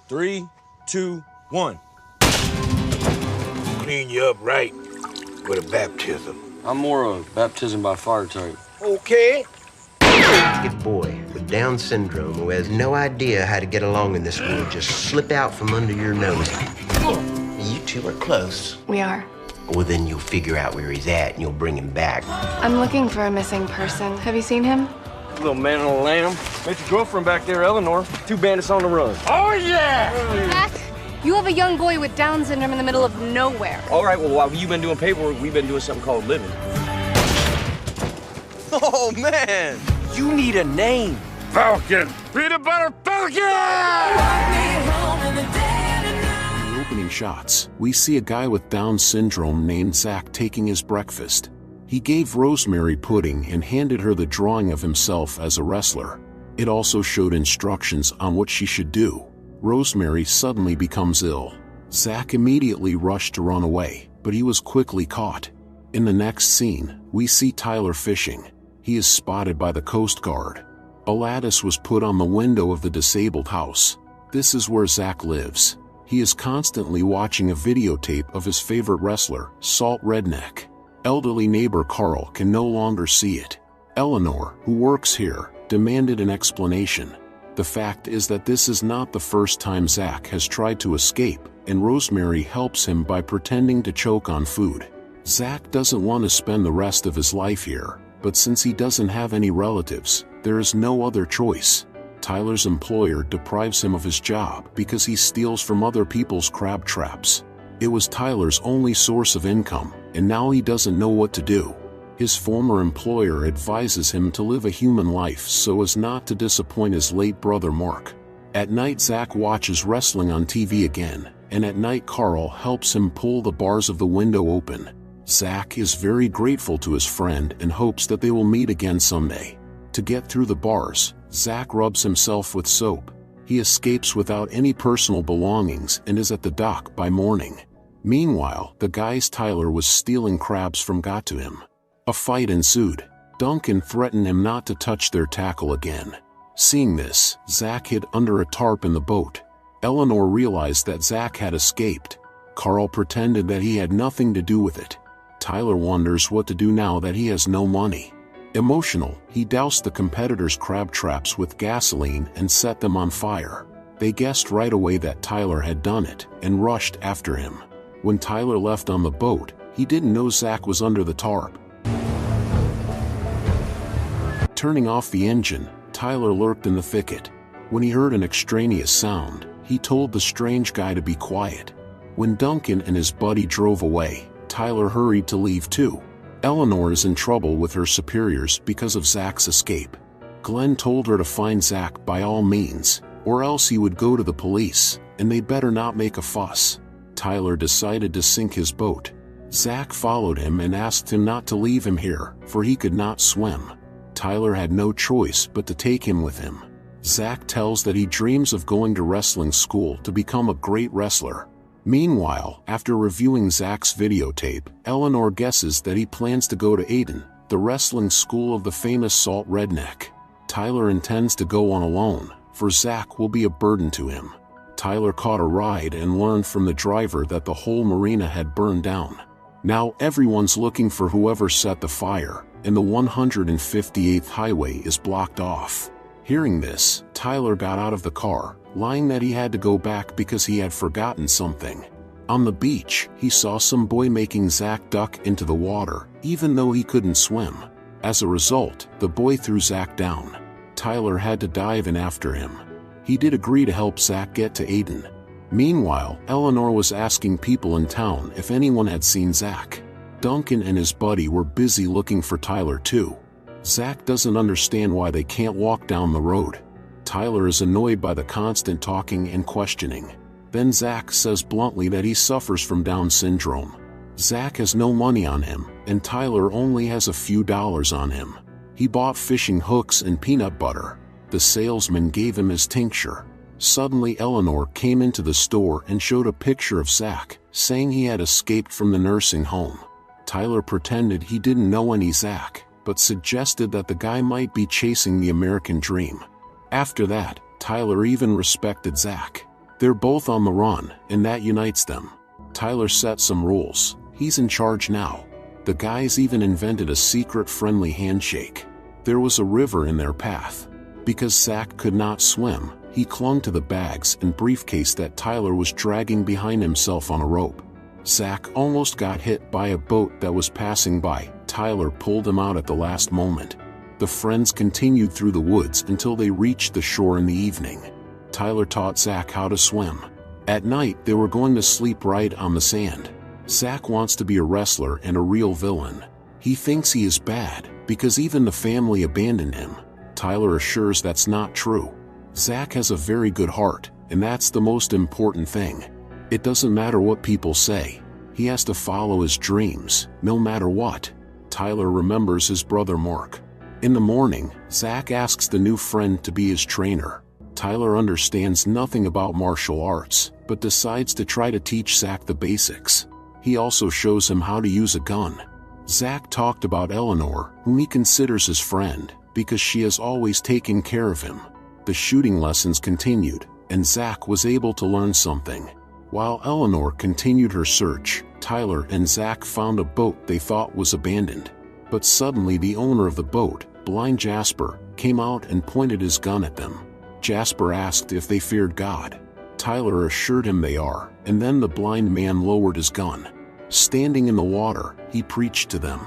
3, 2, 1. Clean you up right with a baptism. I'm more a baptism by fire type. Okay. A boy with Down syndrome who has no idea how to get along in this world just slip out from under your nose. You two are close. We are. Well, then you'll figure out where he's at and you'll bring him back. I'm looking for a missing person. Have you seen him? Little man on a lamb. Met your girlfriend back there, Eleanor. 2 bandits on the run. Oh, yeah! Zach, you have a young boy with Down syndrome in the middle of nowhere. All right, well, while you've been doing paperwork, we've been doing something called living. Oh, man! You need a name. Falcon! Peanut butter Falcon! In the opening shots, we see a guy with Down syndrome named Zach taking his breakfast. He gave Rosemary pudding and handed her the drawing of himself as a wrestler. It also showed instructions on what she should do. Rosemary suddenly becomes ill. Zach immediately rushed to run away, but he was quickly caught. In the next scene, we see Tyler fishing. He is spotted by the Coast Guard. A lattice was put on the window of the disabled house. This is where Zach lives. He is constantly watching a videotape of his favorite wrestler, Salt Redneck. Elderly neighbor Carl can no longer see it. Eleanor, who works here, demanded an explanation. The fact is that this is not the first time Zach has tried to escape, and Rosemary helps him by pretending to choke on food. Zach doesn't want to spend the rest of his life here, but since he doesn't have any relatives, there is no other choice. Tyler's employer deprives him of his job because he steals from other people's crab traps. It was Tyler's only source of income, and now he doesn't know what to do. His former employer advises him to live a human life so as not to disappoint his late brother Mark. At night Zach watches wrestling on TV again, and at night Carl helps him pull the bars of the window open. Zach is very grateful to his friend and hopes that they will meet again someday. To get through the bars, Zach rubs himself with soap. He escapes without any personal belongings and is at the dock by morning. Meanwhile, the guys Tyler was stealing crabs from got to him. A fight ensued. Duncan threatened him not to touch their tackle again. Seeing this, Zach hid under a tarp in the boat. Eleanor realized that Zach had escaped. Carl pretended that he had nothing to do with it. Tyler wonders what to do now that he has no money. Emotional, he doused the competitors' crab traps with gasoline and set them on fire. They guessed right away that Tyler had done it and rushed after him. When Tyler left on the boat, he didn't know Zach was under the tarp. Turning off the engine, Tyler lurked in the thicket. When he heard an extraneous sound, he told the strange guy to be quiet. When Duncan and his buddy drove away, Tyler hurried to leave too. Eleanor is in trouble with her superiors because of Zach's escape. Glenn told her to find Zach by all means, or else he would go to the police, and they better not make a fuss. Tyler decided to sink his boat. Zach followed him and asked him not to leave him here, for he could not swim. Tyler had no choice but to take him with him. Zach tells that he dreams of going to wrestling school to become a great wrestler. Meanwhile, after reviewing Zach's videotape, Eleanor guesses that he plans to go to Aiden, the wrestling school of the famous Salt Redneck. Tyler intends to go on alone, for Zach will be a burden to him. Tyler caught a ride and learned from the driver that the whole marina had burned down. Now everyone's looking for whoever set the fire, and the 158th highway is blocked off. Hearing this, Tyler got out of the car, lying that he had to go back because he had forgotten something. On the beach, he saw some boy making Zach duck into the water, even though he couldn't swim. As a result, the boy threw Zach down. Tyler had to dive in after him. He did agree to help Zach get to Aiden. Meanwhile, Eleanor was asking people in town if anyone had seen Zach. Duncan and his buddy were busy looking for Tyler too. Zach doesn't understand why they can't walk down the road. Tyler is annoyed by the constant talking and questioning. Then Zach says bluntly that he suffers from Down syndrome. Zach has no money on him, and Tyler only has a few dollars on him. He bought fishing hooks and peanut butter. The salesman gave him his tincture. Suddenly Eleanor came into the store and showed a picture of Zach, saying he had escaped from the nursing home. Tyler pretended he didn't know any Zach, but suggested that the guy might be chasing the American dream. After that, Tyler even respected Zach. They're both on the run, and that unites them. Tyler set some rules. He's in charge now. The guys even invented a secret friendly handshake. There was a river in their path. Because Zach could not swim, he clung to the bags and briefcase that Tyler was dragging behind himself on a rope. Zach almost got hit by a boat that was passing by. Tyler pulled him out at the last moment. The friends continued through the woods until they reached the shore in the evening. Tyler taught Zach how to swim. At night, they were going to sleep right on the sand. Zach wants to be a wrestler and a real villain. He thinks he is bad because even the family abandoned him. Tyler assures that's not true. Zach has a very good heart, and that's the most important thing. It doesn't matter what people say. He has to follow his dreams, no matter what. Tyler remembers his brother Mark. In the morning, Zach asks the new friend to be his trainer. Tyler understands nothing about martial arts, but decides to try to teach Zach the basics. He also shows him how to use a gun. Zach talked about Eleanor, whom he considers his friend, because she has always taken care of him. The shooting lessons continued, and Zach was able to learn something. While Eleanor continued her search, Tyler and Zach found a boat they thought was abandoned. But suddenly the owner of the boat, Blind Jasper, came out and pointed his gun at them. Jasper asked if they feared God. Tyler assured him they are, and then the blind man lowered his gun. Standing in the water, he preached to them.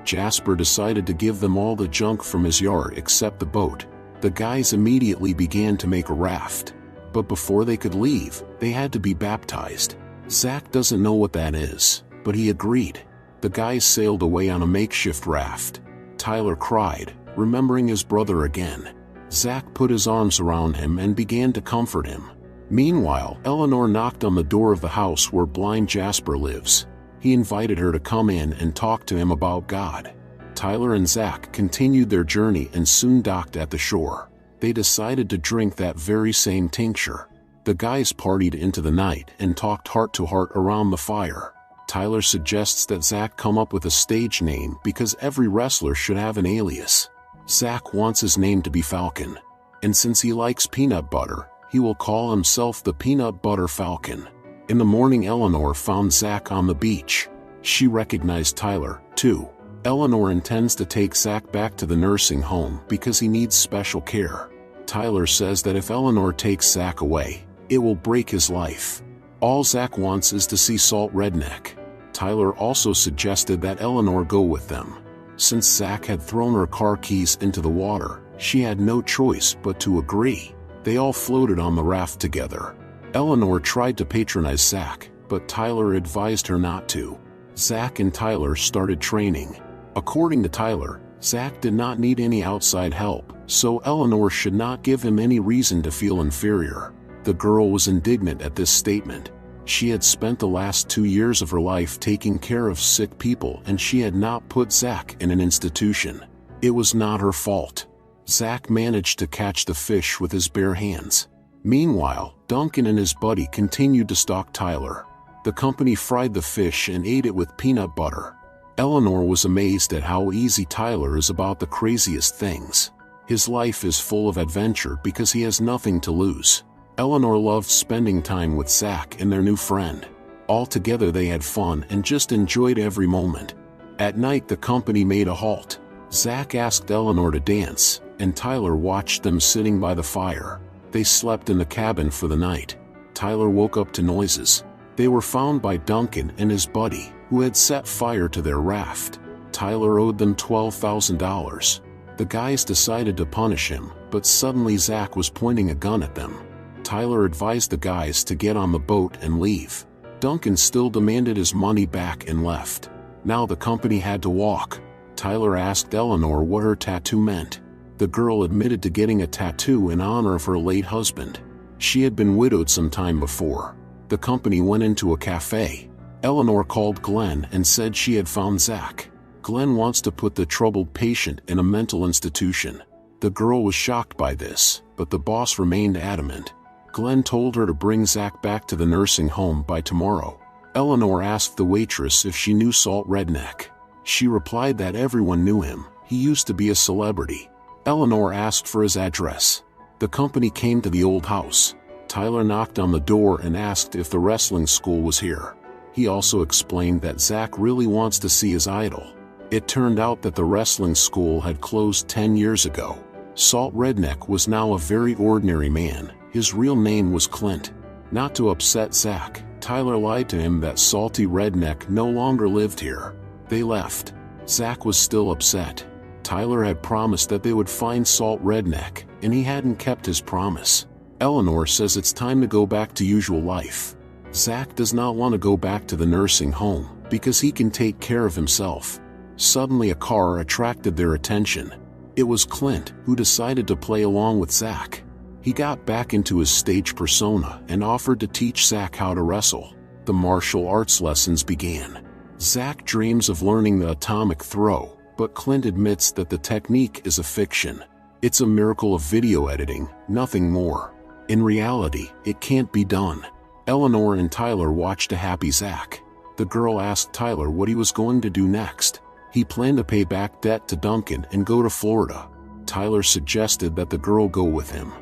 Jasper decided to give them all the junk from his yard except the boat. The guys immediately began to make a raft. But before they could leave, they had to be baptized. Zach doesn't know what that is, but he agreed. The guys sailed away on a makeshift raft. Tyler cried, remembering his brother again. Zach put his arms around him and began to comfort him. Meanwhile, Eleanor knocked on the door of the house where Blind Jasper lives. He invited her to come in and talk to him about God. Tyler and Zach continued their journey and soon docked at the shore. They decided to drink that very same tincture. The guys partied into the night and talked heart to heart around the fire. Tyler suggests that Zach come up with a stage name because every wrestler should have an alias. Zach wants his name to be Falcon. And since he likes peanut butter, he will call himself the Peanut Butter Falcon. In the morning, Eleanor found Zach on the beach. She recognized Tyler, too. Eleanor intends to take Zach back to the nursing home because he needs special care. Tyler says that if Eleanor takes Zach away, it will break his life. All Zach wants is to see Salt Redneck. Tyler also suggested that Eleanor go with them. Since Zach had thrown her car keys into the water, she had no choice but to agree. They all floated on the raft together. Eleanor tried to patronize Zach, but Tyler advised her not to. Zach and Tyler started training. According to Tyler, Zach did not need any outside help, so Eleanor should not give him any reason to feel inferior. The girl was indignant at this statement. She had spent the last 2 years of her life taking care of sick people, and she had not put Zach in an institution. It was not her fault. Zach managed to catch the fish with his bare hands. Meanwhile, Duncan and his buddy continued to stalk Tyler. The company fried the fish and ate it with peanut butter. Eleanor was amazed at how easy Tyler is about the craziest things. His life is full of adventure because he has nothing to lose. Eleanor loved spending time with Zach and their new friend. All together they had fun and just enjoyed every moment. At night the company made a halt. Zach asked Eleanor to dance, and Tyler watched them sitting by the fire. They slept in the cabin for the night. Tyler woke up to noises. They were found by Duncan and his buddy, who had set fire to their raft. Tyler owed them $12,000. The guys decided to punish him, but suddenly Zach was pointing a gun at them. Tyler advised the guys to get on the boat and leave. Duncan still demanded his money back and left. Now the company had to walk. Tyler asked Eleanor what her tattoo meant. The girl admitted to getting a tattoo in honor of her late husband. She had been widowed some time before. The company went into a cafe. Eleanor called Glenn and said she had found Zach. Glenn wants to put the troubled patient in a mental institution. The girl was shocked by this, but the boss remained adamant. Glenn told her to bring Zach back to the nursing home by tomorrow. Eleanor asked the waitress if she knew Salt Redneck. She replied that everyone knew him. He used to be a celebrity. Eleanor asked for his address. The company came to the old house. Tyler knocked on the door and asked if the wrestling school was here. He also explained that Zach really wants to see his idol. It turned out that the wrestling school had closed 10 years ago. Salt Redneck was now a very ordinary man. His real name was Clint. Not to upset Zach, Tyler lied to him that Salty Redneck no longer lived here. They left. Zach was still upset. Tyler had promised that they would find Salt Redneck, and he hadn't kept his promise. Eleanor says it's time to go back to usual life. Zach does not want to go back to the nursing home because he can take care of himself. Suddenly a car attracted their attention. It was Clint, who decided to play along with Zach. He got back into his stage persona and offered to teach Zach how to wrestle. The martial arts lessons began. Zach dreams of learning the atomic throw, but Clint admits that the technique is a fiction. It's a miracle of video editing, nothing more. In reality, it can't be done. Eleanor and Tyler watched a happy Zach. The girl asked Tyler what he was going to do next. He planned to pay back debt to Duncan and go to Florida. Tyler suggested that the girl go with him.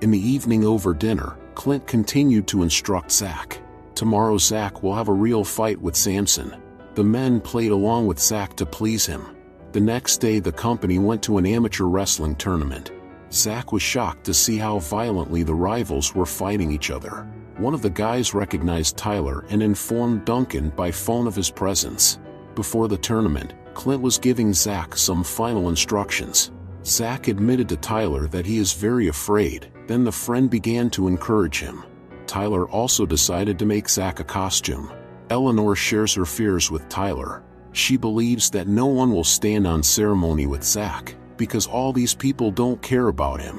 In the evening over dinner, Clint continued to instruct Zach. Tomorrow Zach will have a real fight with Samson. The men played along with Zach to please him. The next day the company went to an amateur wrestling tournament. Zach was shocked to see how violently the rivals were fighting each other. One of the guys recognized Tyler and informed Duncan by phone of his presence. Before the tournament, Clint was giving Zach some final instructions. Zach admitted to Tyler that he is very afraid, then the friend began to encourage him. Tyler also decided to make Zach a costume. Eleanor shares her fears with Tyler. She believes that no one will stand on ceremony with Zach, because all these people don't care about him.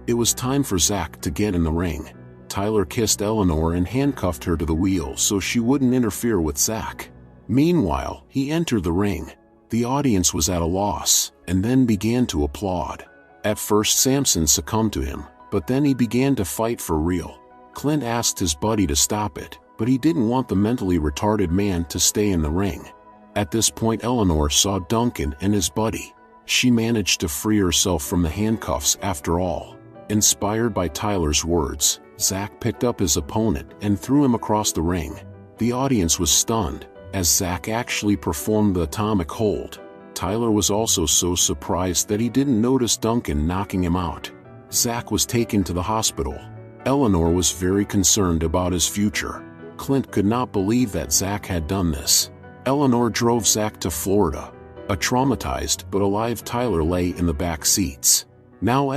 It was time for Zach to get in the ring. Tyler kissed Eleanor and handcuffed her to the wheel so she wouldn't interfere with Zach. Meanwhile, he entered the ring. The audience was at a loss, and then began to applaud. At first Samson succumbed to him, but then he began to fight for real. Clint asked his buddy to stop it, but he didn't want the mentally retarded man to stay in the ring. At this point Eleanor saw Duncan and his buddy. She managed to free herself from the handcuffs after all. Inspired by Tyler's words, Zach picked up his opponent and threw him across the ring. The audience was stunned, as Zach actually performed the atomic hold. Tyler was also so surprised that he didn't notice Duncan knocking him out. Zach was taken to the hospital. Eleanor was very concerned about his future. Clint could not believe that Zach had done this. Eleanor drove Zach to Florida. A traumatized but alive Tyler lay in the back seats. Now